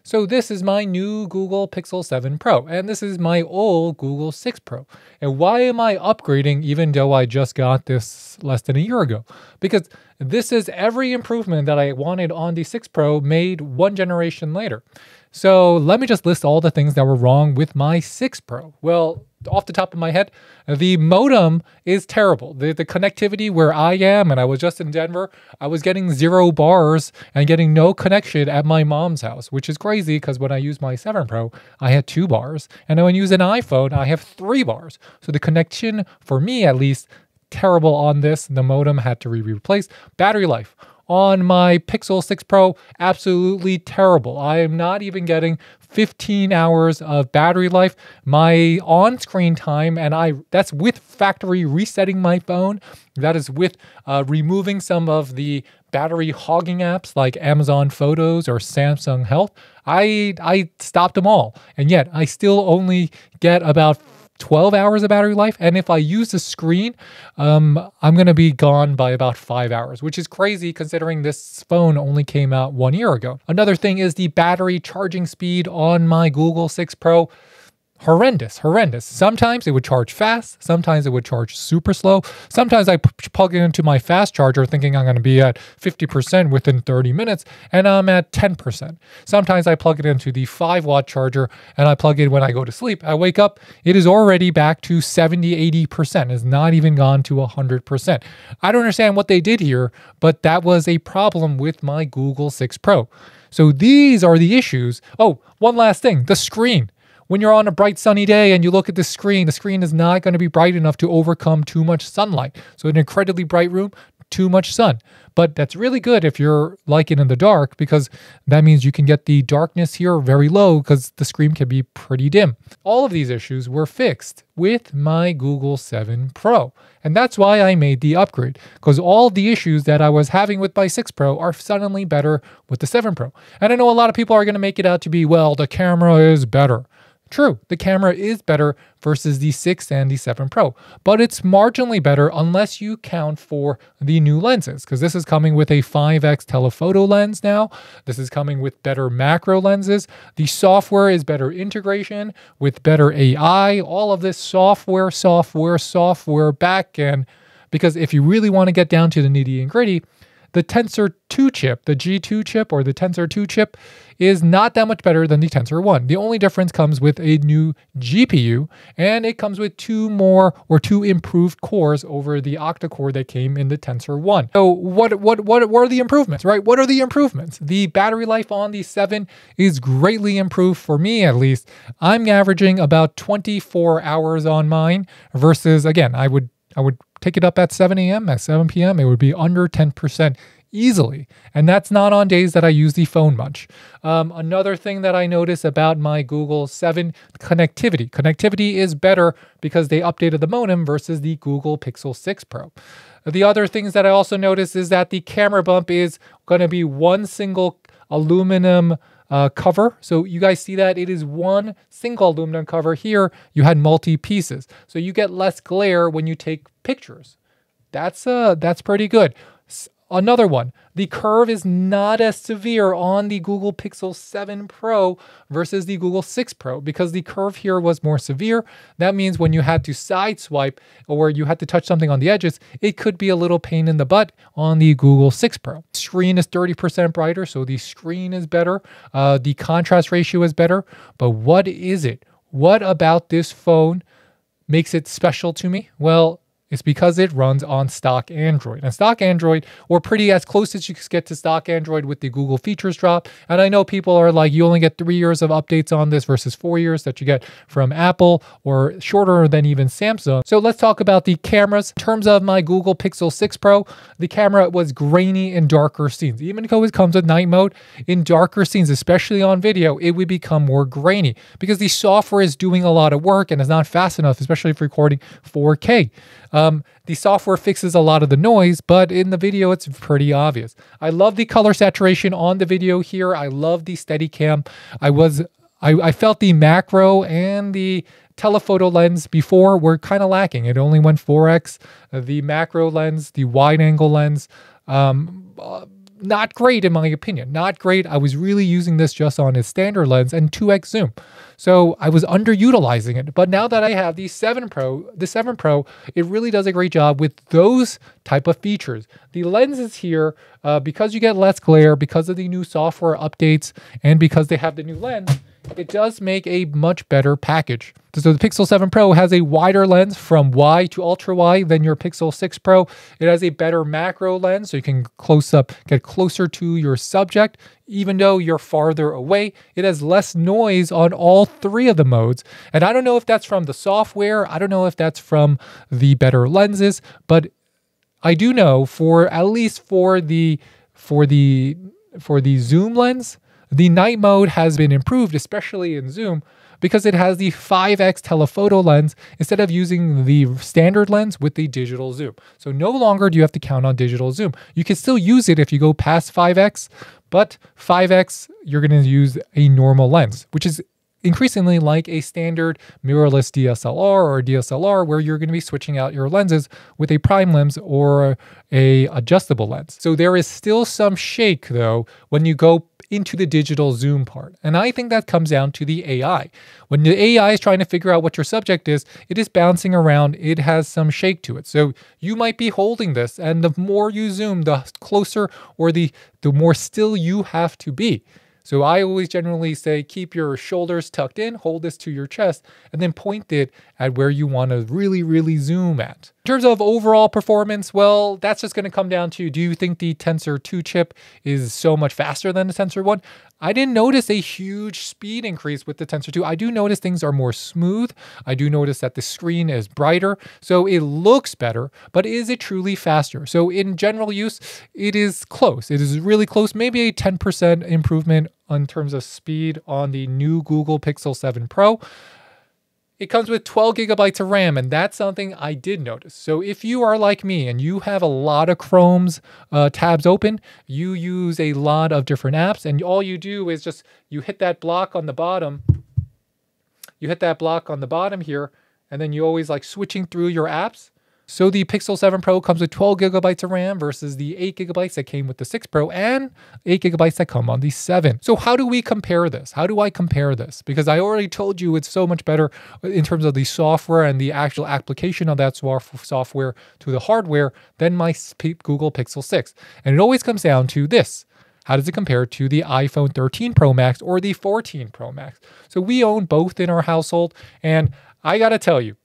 So this is my new Google Pixel 7 Pro, and this is my old Google 6 Pro. And why am I upgrading even though I just got this less than a year ago? Because this is every improvement that I wanted on the 6 Pro made one generation later. So let me just list all the things that were wrong with my 6 Pro. Well, off the top of my head, the modem is terrible. The connectivity where I am, and I was just in Denver, I was getting 0 bars and getting no connection at my mom's house, which is crazy because when I use my 7 Pro, I had 2 bars. And when I use an iPhone, I have 3 bars. So the connection, for me at least, terrible on this. The modem had to be replaced. Battery life. On my Pixel 6 Pro, absolutely terrible. I am not even getting 15 hours of battery life. My on-screen time, and that's with factory resetting my phone. That is with removing some of the battery hogging apps like Amazon Photos or Samsung Health. I stopped them all, and yet I still only get about 12 hours of battery life. And if I use the screen, I'm going to be gone by about 5 hours, which is crazy considering this phone only came out 1 year ago. Another thing is the battery charging speed on my Google 6 Pro. Horrendous. Sometimes it would charge fast. Sometimes it would charge super slow. Sometimes I plug it into my fast charger thinking I'm going to be at 50% within 30 minutes and I'm at 10%. Sometimes I plug it into the 5-watt charger and I plug it when I go to sleep. I wake up, it is already back to 70, 80%. It's not even gone to 100%. I don't understand what they did here, but that was a problem with my Google 6 Pro. So these are the issues. Oh, one last thing, the screen. When you're on a bright sunny day and you look at the screen is not going to be bright enough to overcome too much sunlight. So an incredibly bright room, too much sun. But that's really good if you're like it in the dark because that means you can get the darkness here very low because the screen can be pretty dim. All of these issues were fixed with my Google 7 Pro. And that's why I made the upgrade, because all the issues that I was having with my 6 Pro are suddenly better with the 7 Pro. And I know a lot of people are going to make it out to be, well, the camera is better. True, the camera is better versus the 6 and the 7 Pro, but it's marginally better unless you count for the new lenses, because this is coming with a 5x telephoto lens now. This is coming with better macro lenses. The software is better integration with better AI, all of this software backend, because if you really want to get down to the nitty and gritty, the Tensor 2 chip, the G2 chip or the Tensor 2 chip is not that much better than the Tensor 1. The only difference comes with a new GPU and it comes with 2 improved cores over the octa-core that came in the Tensor 1. So what are the improvements, right? What are the improvements? The battery life on the 7 is greatly improved for me at least. I'm averaging about 24 hours on mine versus, again, I would take it up at 7 a.m., at 7 p.m., it would be under 10% easily. And that's not on days that I use the phone much. Another thing that I notice about my Google 7, connectivity. Connectivity is better because they updated the modem versus the Google Pixel 6 Pro. The other things that I also notice is that the camera bump is going to be one single aluminum cover. So you guys see that it is one single aluminum cover. Here you had multi pieces, so you get less glare when you take pictures. That's pretty good. Another one, the curve is not as severe on the Google Pixel 7 Pro versus the Google 6 Pro because the curve here was more severe. That means when you had to side swipe or you had to touch something on the edges, it could be a little pain in the butt on the Google 6 Pro. Screen is 30% brighter, so the screen is better. The contrast ratio is better. But what is it? What about this phone makes it special to me? Well, it's because it runs on stock Android. And stock Android, or pretty as close as you can get to stock Android with the Google features drop. And I know people are like, you only get 3 years of updates on this versus 4 years that you get from Apple, or shorter than even Samsung. So let's talk about the cameras. In terms of my Google Pixel 6 Pro, the camera was grainy in darker scenes. Even though it comes with night mode, in darker scenes, especially on video, it would become more grainy because the software is doing a lot of work and is not fast enough, especially if recording 4K. The software fixes a lot of the noise, but in the video, it's pretty obvious. I love the color saturation on the video here. I love the Steadicam. I felt the macro and the telephoto lens before were kind of lacking. It only went 4x. The macro lens, the wide angle lens, not great in my opinion. Not great. I was really using this just on its standard lens and 2x zoom. So I was underutilizing it. But now that I have the 7 Pro, it really does a great job with those type of features. The lenses here, because you get less glare, because of the new software updates, and because they have the new lens, it does make a much better package. So the Pixel 7 Pro has a wider lens from wide to ultra wide than your Pixel 6 Pro. It has a better macro lens, so you can get closer to your subject, even though you're farther away. It has less noise on all 3 of the modes. And I don't know if that's from the software. I don't know if that's from the better lenses, but I do know at least for the zoom lens, the night mode has been improved, especially in zoom, because it has the 5x telephoto lens instead of using the standard lens with the digital zoom. So no longer do you have to count on digital zoom. You can still use it if you go past 5x, but 5x, you're going to use a normal lens, which is increasingly like a standard mirrorless DSLR or DSLR, where you're going to be switching out your lenses with a prime lens or a adjustable lens. So there is still some shake though when you go into the digital zoom part. And I think that comes down to the AI. When the AI is trying to figure out what your subject is, it is bouncing around. It has some shake to it. So you might be holding this, and the more you zoom, the closer or the more still you have to be. So I always generally say, keep your shoulders tucked in, hold this to your chest, and then point it at where you want to really, really zoom at. In terms of overall performance, well, that's just going to come down to, do you think the Tensor 2 chip is so much faster than the Tensor 1? I didn't notice a huge speed increase with the Tensor 2. I do notice things are more smooth. I do notice that the screen is brighter. So it looks better, but is it truly faster? So in general use, it is close. It is really close, maybe a 10% improvement in terms of speed on the new Google Pixel 7 Pro. It comes with 12 gigabytes of RAM, and that's something I did notice. So if you are like me and you have a lot of Chrome's tabs open, you use a lot of different apps, and all you do is just, you hit that block on the bottom. You hit that block on the bottom here, and then you always like switching through your apps. So the Pixel 7 Pro comes with 12 gigabytes of RAM versus the 8 gigabytes that came with the 6 Pro and 8 gigabytes that come on the 7. So how do we compare this? How do I compare this? Because I already told you it's so much better in terms of the software and the actual application of that software to the hardware than my Google Pixel 6. And it always comes down to this. How does it compare to the iPhone 13 Pro Max or the 14 Pro Max? So we own both in our household, and I gotta tell you,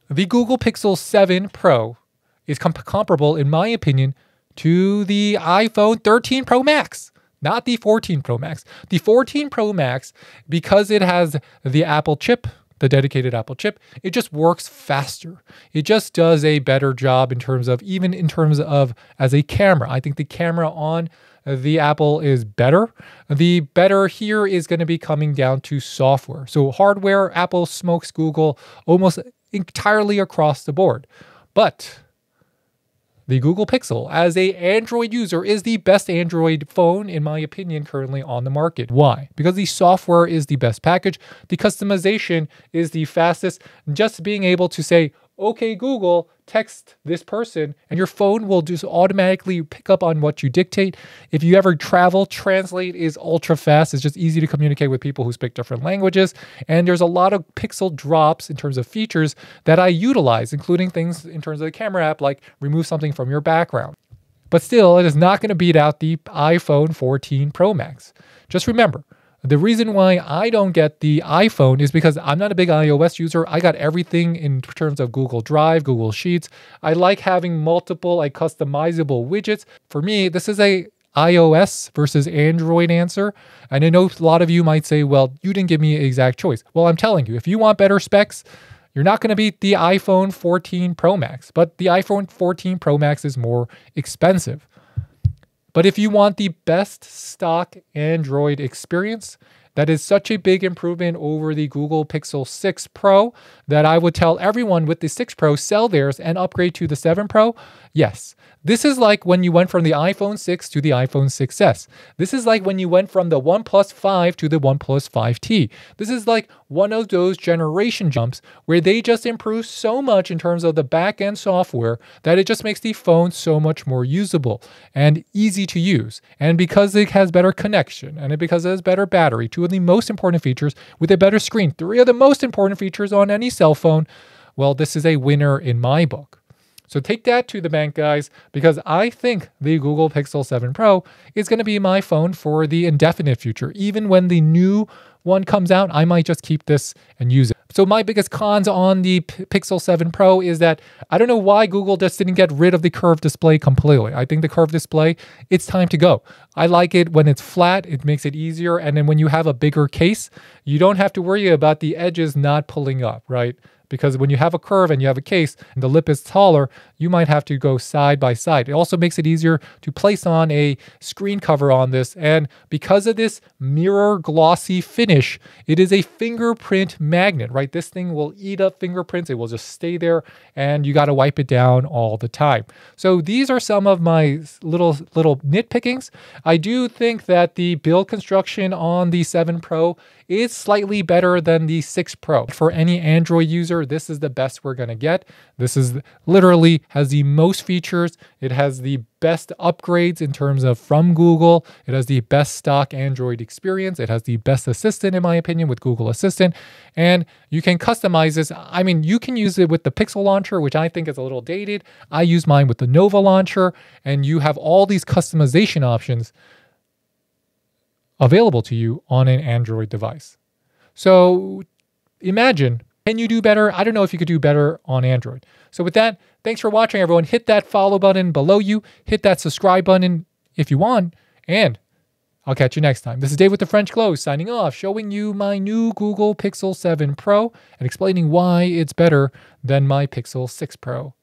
the Google Pixel 7 Pro is comparable, in my opinion, to the iPhone 13 Pro Max, not the 14 Pro Max. The 14 Pro Max, because it has the Apple chip, the dedicated Apple chip, it just works faster. It just does a better job even in terms of as a camera. I think the camera on the Apple is better. The better here is going to be coming down to software. So hardware, Apple smokes Google almost entirely across the board. But the Google Pixel, as an Android user, is the best Android phone, in my opinion, currently on the market. Why? Because the software is the best package. The customization is the fastest. Just being able to say, okay, Google, text this person, and your phone will just automatically pick up on what you dictate. If you ever travel, Translate is ultra fast. It's just easy to communicate with people who speak different languages. And there's a lot of pixel drops in terms of features that I utilize, including things in terms of the camera app, like remove something from your background. But still, it is not going to beat out the iPhone 14 Pro Max. Just remember, the reason why I don't get the iPhone is because I'm not a big iOS user. I got everything in terms of Google Drive, Google Sheets. I like having multiple customizable widgets. For me, this is a iOS versus Android answer. And I know a lot of you might say, well, you didn't give me an exact choice. Well, I'm telling you, if you want better specs, you're not going to beat the iPhone 14 Pro Max, but the iPhone 14 Pro Max is more expensive. But if you want the best stock Android experience, That is such a big improvement over the Google Pixel 6 Pro that I would tell everyone with the 6 Pro, sell theirs and upgrade to the 7 Pro. Yes. This is like when you went from the iPhone 6 to the iPhone 6s. This is like when you went from the OnePlus 5 to the OnePlus 5T. This is like one of those generation jumps where they just improve so much in terms of the back-end software that it just makes the phone so much more usable and easy to use. And because it has better connection and because it has better battery, two of the most important features, with a better screen, three of the most important features on any cell phone, well, this is a winner in my book. So take that to the bank, guys, because I think the Google Pixel 7 Pro is going to be my phone for the indefinite future. Even when the new one comes out, I might just keep this and use it. So my biggest cons on the Pixel 7 Pro is that I don't know why Google just didn't get rid of the curved display completely. I think the curved display, it's time to go. I like it when it's flat. It makes it easier. And then when you have a bigger case, you don't have to worry about the edges not pulling up, right? Because when you have a curve and you have a case and the lip is taller, you might have to go side by side. It also makes it easier to place on a screen cover on this. And because of this mirror glossy finish, it is a fingerprint magnet, right? This thing will eat up fingerprints. It will just stay there and you got to wipe it down all the time. So these are some of my little nitpickings. I do think that the build construction on the 7 Pro is slightly better than the 6 Pro. For any Android user, this is the best we're going to get. This is literally has the most features. It has the best upgrades in terms of from Google. It has the best stock Android experience. It has the best assistant, in my opinion, with Google Assistant. And you can customize this. I mean, you can use it with the Pixel launcher, which I think is a little dated. I use mine with the Nova launcher, and you have all these customization options available to you on an Android device. So imagine, can you do better? I don't know if you could do better on Android. So with that, thanks for watching, everyone. Hit that follow button below you. Hit that subscribe button if you want. And I'll catch you next time. This is Dave with the French Glow signing off, showing you my new Google Pixel 7 Pro and explaining why it's better than my Pixel 6 Pro.